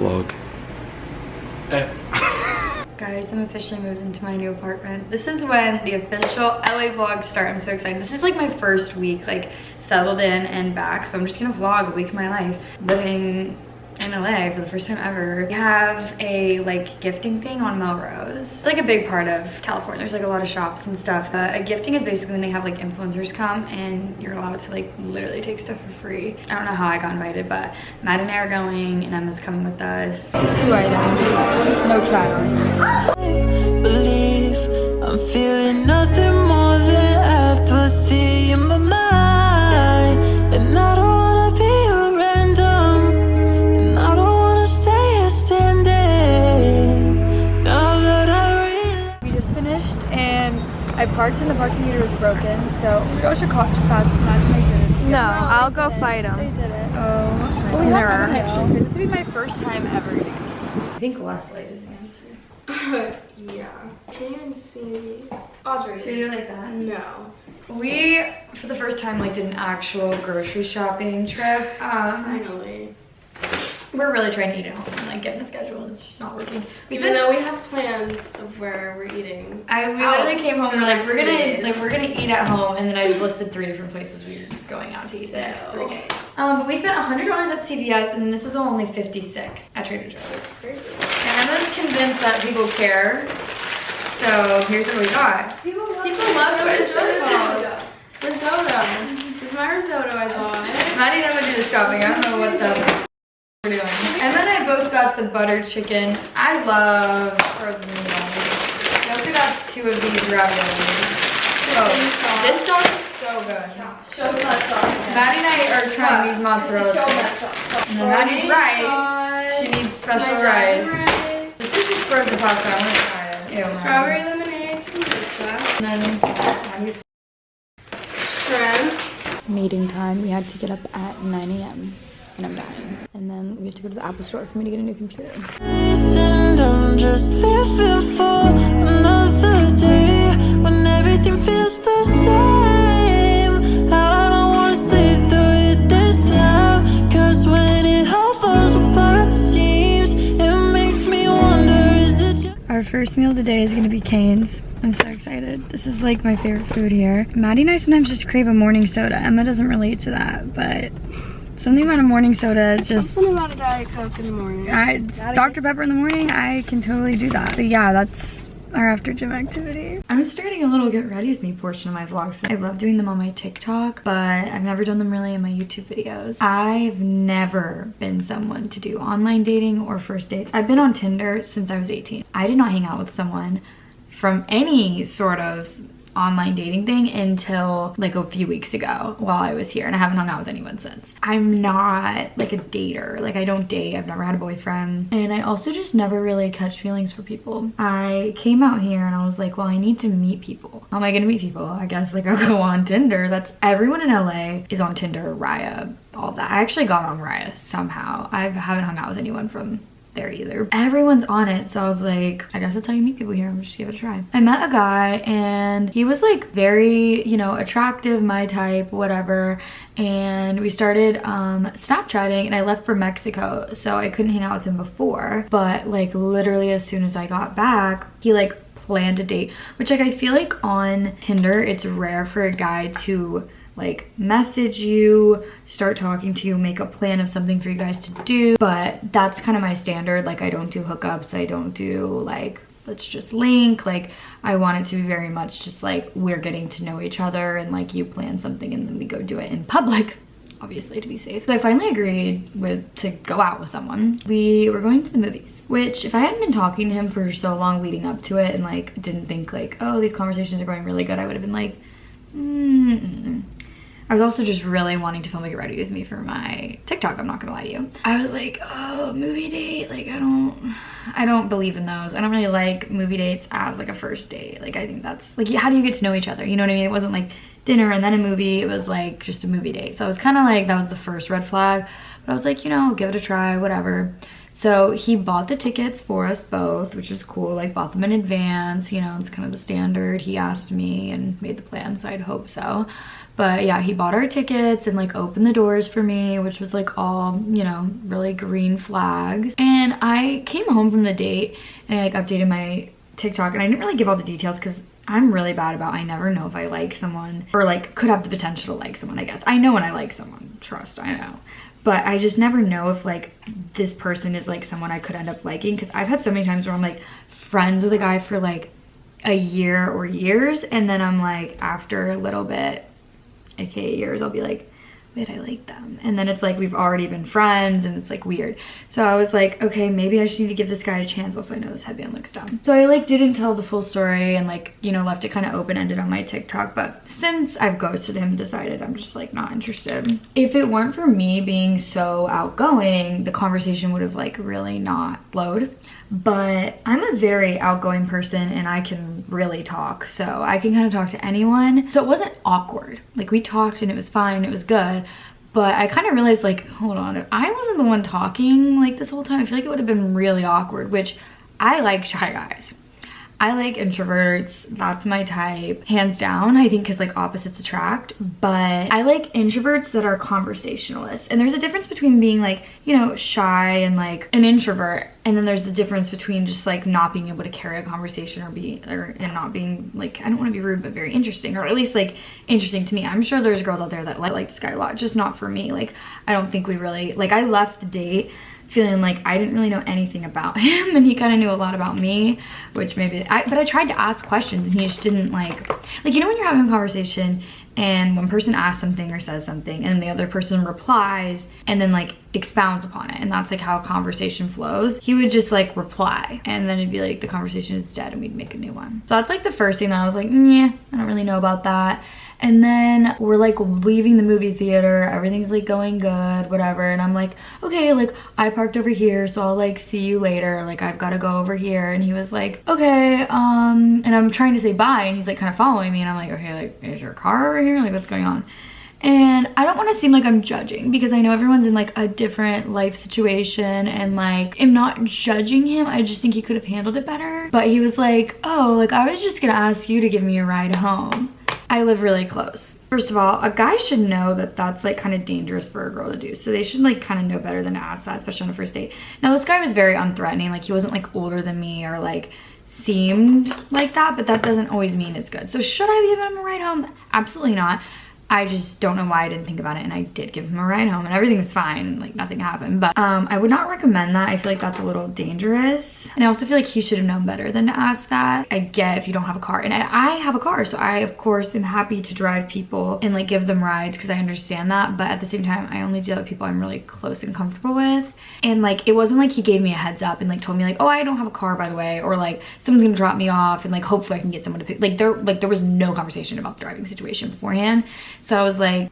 vlog. Guys, I'm officially moved into my new apartment. This is when the official LA vlogs start. I'm so excited. This is like my first week, like settled in and back. So I'm just gonna vlog a week of my life living in LA for the first time ever. We have a like gifting thing on Melrose. It's like a big part of California. There's like a lot of shops and stuff. A gifting is basically when they have like influencers come and you're allowed to like literally take stuff for free. I don't know how I got invited, but Matt and I are going and Emma's coming with us. 2 items, no try-on. Believe I'm feeling nothing more than apathy in my mind, and I don't wanna be a random, and I don't wanna stay here standing. Now that I realize We just finished and I parked and the parking meter was broken, so OSHA cop just passed. Imagine they did it to me. No, I'll go fight them. They did it. Oh, we have this would be my first time ever getting a ticket. I think less light is the answer. Yeah. Can't even see me. Audrey. Should we do it like that? No. We, for the first time, like did an actual grocery shopping trip. Finally. We're really trying to eat at home and like get in a schedule and it's just not working. Even though we have plans of where we're eating. We literally came home and we're like, we're gonna eat at home, and then I just listed 3 different places we were going out to eat the next 3 days. But we spent $100 at CVS and this was only $56 at Trader Joe's. Crazy. And Emma's convinced that people care. So here's what we got. People love Trader Joe's risotto. This is my risotto I bought. Maddie and Emma do the shopping. I don't know what's up. We're doing. And then I both got the butter chicken. I love frozen meals. I also got 2 of these raviolis. Oh, this sauce is so good. Show that sauce. Maddie and I are trying these mozzarella sticks. And then Maddie's rice. She needs special rice. This is just frozen pasta. I want to try it. Ew, Strawberry lemonade kombucha. And then Maddie's shrimp. meeting time. We had to get up at 9 a.m. and I'm dying. And then we have to go to the Apple store for me to get a new computer. and I'm just living for another day when everything feels the same. I don't wanna sleep through it this time, 'cause when it all falls apart it seems, it makes me wonder, is it just Our first meal of the day is gonna be Cane's. I'm so excited. This is like my favorite food here. Maddie and I sometimes just crave a morning soda. Emma doesn't relate to that, but something about a morning soda, it's just... Something about a Diet Coke in the morning. Dr. Pepper in the morning, I can totally do that. But yeah, that's our after gym activity. I'm starting a little get ready with me portion of my vlogs. I love doing them on my TikTok, but I've never done them really in my YouTube videos. I've never been someone to do online dating or first dates. I've been on Tinder since I was 18. I did not hang out with someone from any sort of online dating thing until like a few weeks ago while I was here, and I haven't hung out with anyone since. I'm not like a dater. Like I don't date. I've never had a boyfriend, and I also just never really catch feelings for people. I came out here and I was like, well, I need to meet people. How am I gonna meet people? I guess like I'll go on Tinder. That's everyone in LA is on Tinder, Raya, all that. I actually got on Raya somehow. I haven't hung out with anyone from there either. Everyone's on it, so I was like, I guess that's how you meet people here. I'm just give it a try. I met a guy and he was like very, you know, attractive, my type, whatever, and we started Snapchatting, and I left for Mexico, so I couldn't hang out with him before, but like literally as soon as I got back, he like planned a date, which like I feel like on Tinder it's rare for a guy to like message you, start talking to you, make a plan of something for you guys to do, but that's kind of my standard. Like I don't do hookups, I don't do like let's just link. Like I want it to be very much just like we're getting to know each other, and like you plan something and then we go do it in public, obviously, to be safe. So I finally agreed to go out with someone. We were going to the movies, which if I hadn't been talking to him for so long leading up to it and like didn't think like, oh, these conversations are going really good, I would have been like, I was also just really wanting to film a get ready with me for my TikTok, I'm not gonna lie to you. I was like, oh, movie date, like I don't believe in those. I don't really like movie dates as like a first date. Like I think that's like, how do you get to know each other? You know what I mean? It wasn't like dinner and then a movie, it was like just a movie date. So I was kind of like, that was the first red flag, but I was like, you know, give it a try, whatever. So he bought the tickets for us both, which was cool. Like, bought them in advance, you know, it's kind of the standard. He asked me and made the plan, so I'd hope so. But yeah, he bought our tickets and like opened the doors for me, which was like all, you know, really green flags. And I came home from the date and I like updated my TikTok, and I didn't really give all the details because I'm really bad about, I never know if I like someone or like could have the potential to like someone, I guess. I know when I like someone, trust, I know. But I just never know if like this person is like someone I could end up liking, because I've had so many times where I'm like friends with a guy for like a year or years, and then I'm like after a little bit, aka years, I'll be like, wait, I like them. And then it's like we've already been friends and it's like weird. So I was like, okay, maybe I just need to give this guy a chance. Also, I know this headband looks dumb. So I like didn't tell the full story and like, you know, left it kind of open-ended on my TikTok. But since I've ghosted him, decided I'm just like not interested. If it weren't for me being so outgoing, the conversation would have like really not flowed. But I'm a very outgoing person and I can really talk, so I can kind of talk to anyone. So it wasn't awkward. Like, we talked and it was fine and it was good, but I kind of realized like, hold on, if I wasn't the one talking like this whole time, I feel like it would have been really awkward, which I like shy guys. I like introverts, that's my type, hands down, I think, because like opposites attract. But I like introverts that are conversationalists. And there's a difference between being like, you know, shy and like an introvert, and then there's the difference between just like not being able to carry a conversation and not being like, I don't want to be rude, but very interesting, or at least like interesting to me. I'm sure there's girls out there that like this guy a lot, just not for me. Like, I don't think we really, like, I left the date feeling like I didn't really know anything about him and he kind of knew a lot about me, which maybe but I tried to ask questions and he just didn't like, you know, when you're having a conversation and one person asks something or says something and the other person replies and then like expounds upon it, and that's like how a conversation flows. He would just like reply and then it'd be like the conversation is dead and we'd make a new one. So that's like the first thing that I was like, yeah, I don't really know about that. And then we're like leaving the movie theater, everything's like going good, whatever. And I'm like, okay, like I parked over here, so I'll like see you later. Like I've got to go over here. And he was like, okay, and I'm trying to say bye. And he's like kind of following me. And I'm like, okay, like is your car over here? Like what's going on? And I don't want to seem like I'm judging, because I know everyone's in like a different life situation, and like I'm not judging him. I just think he could have handled it better. But he was like, oh, like I was just gonna ask you to give me a ride home. I live really close. First of all, a guy should know that that's like kind of dangerous for a girl to do. So they should like kind of know better than to ask that, especially on a first date. Now this guy was very unthreatening. Like he wasn't like older than me or like seemed like that, but that doesn't always mean it's good. So should I give him a ride home? Absolutely not. I just don't know why I didn't think about it, and I did give him a ride home and everything was fine, like nothing happened. But I would not recommend that. I feel like that's a little dangerous, and I also feel like he should have known better than to ask that. I get if you don't have a car, and I have a car, so I of course am happy to drive people and like give them rides because I understand that. But at the same time, I only do that with people I'm really close and comfortable with. And like it wasn't like he gave me a heads up and like told me like, oh, I don't have a car, by the way, or like someone's gonna drop me off and like hopefully I can get someone to pick. Like there was no conversation about the driving situation beforehand. So I was like,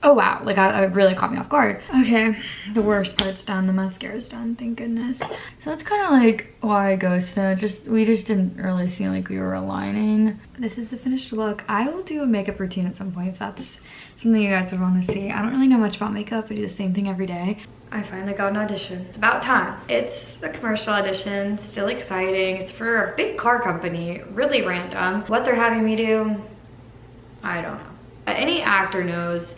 oh wow, like it really caught me off guard. Okay, the worst part's done, the mascara's done, thank goodness. So that's kind of like why I ghosted. We just didn't really seem like we were aligning. This is the finished look. I will do a makeup routine at some point if that's something you guys would want to see. I don't really know much about makeup. I do the same thing every day. I finally got an audition. It's about time. It's a commercial audition, still exciting. It's for a big car company, really random. What they're having me do, I don't know. Any actor knows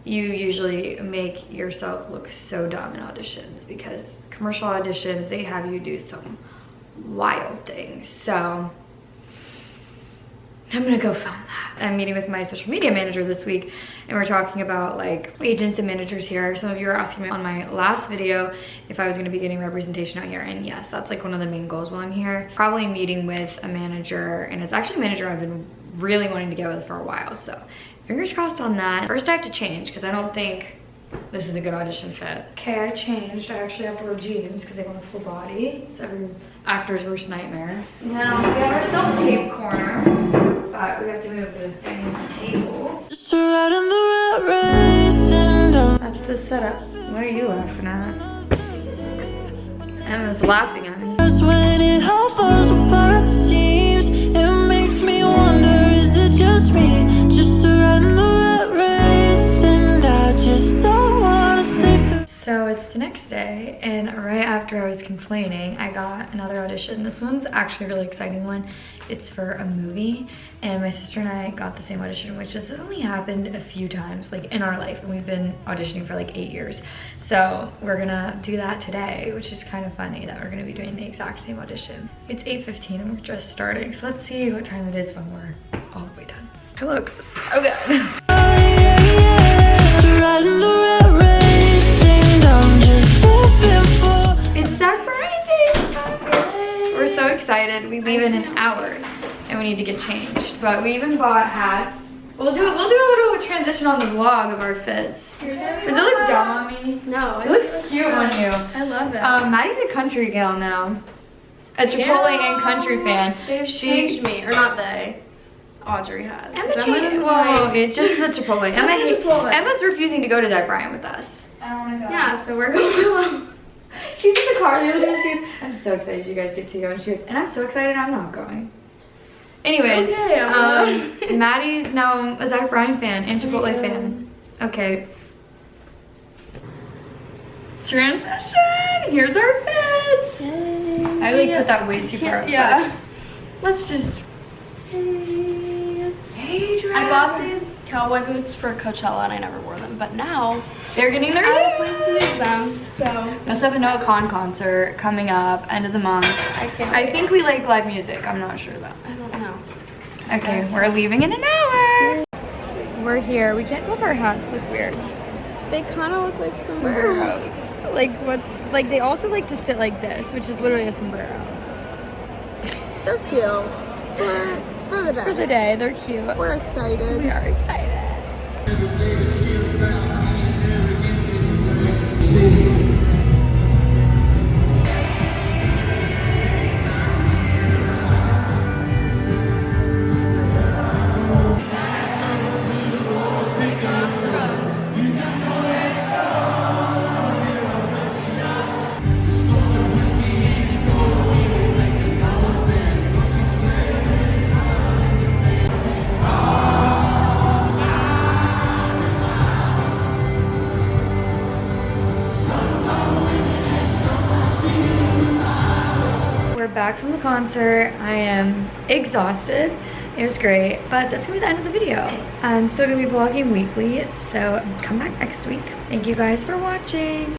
you usually make yourself look so dumb in auditions, because commercial auditions, they have you do some wild things. So I'm gonna go film that. I'm meeting with my social media manager this week, and we're talking about like agents and managers here. Some of you were asking me on my last video if I was gonna be getting representation out here, and yes, that's like one of the main goals while I'm here. Probably meeting with a manager, and it's actually a manager I've been really wanting to get with for a while, so fingers crossed on that. First I have to change because I don't think this is a good audition fit. Okay, I changed. I actually have to wear jeans because they want a full body. It's every actor's worst nightmare. Now we have our self-tape corner, but we have to move the dining table. Just right in the rat race, and That's the setup. What are you laughing at? Emma's laughing at me. just when it all falls apart, seems it makes me wonder, is it just me? Just right in the rat race, and I just don't wanna sleep through. So it's the next day, and right after I was complaining, I got another audition. This one's actually a really exciting one. It's for a movie, and my sister and I got the same audition, which has only happened a few times, like in our life, and we've been auditioning for like 8 years. So we're gonna do that today, which is kind of funny that we're gonna be doing the exact same audition. It's 8:15 and we're just starting, so let's see what time it is when we're all the way done. I look so good. It's Zach Bryan Day! We're so excited. We leave in an hour and we need to get changed. But we even bought hats. We'll do a little transition on the vlog of our fits. Does it look dumb on me? No, it looks cute on you. I love it. Maddie's a country gal now. A Chipotle and country fan. They've changed me, or not they. Audrey has. Emma changed. Well, it's just the Chipotle. Just the Chipotle. Emma's refusing to go to Zach Bryan with us. I don't want to go. Yeah, so we're going alone. She's in the car the other day and she goes, I'm so excited you guys get to go. And she goes, and I'm so excited I'm not going. Anyways, okay, Maddie's now a Zach Bryan fan and Chipotle fan. Okay. Transition! Here's our fits! Yay. I like put that way too far up. Yeah. Let's just... Hey, I bought these cowboy boots for Coachella and I never wore them, but now they're getting their I have a place to use them, so. We also have a Noah Khan concert coming up, end of the month. I think we like live music, I'm not sure though. I don't know. Okay, we're leaving in an hour. We're here. We can't tell if our hats look weird. They kind of look like sombreros. Like they also like to sit like this, which is literally a sombrero. They're cute. For the day. For the day, they're cute. We're excited. We are excited. Back from the concert. I am exhausted. It was great, but that's gonna be the end of the video. I'm still gonna be vlogging weekly, so come back next week. Thank you guys for watching.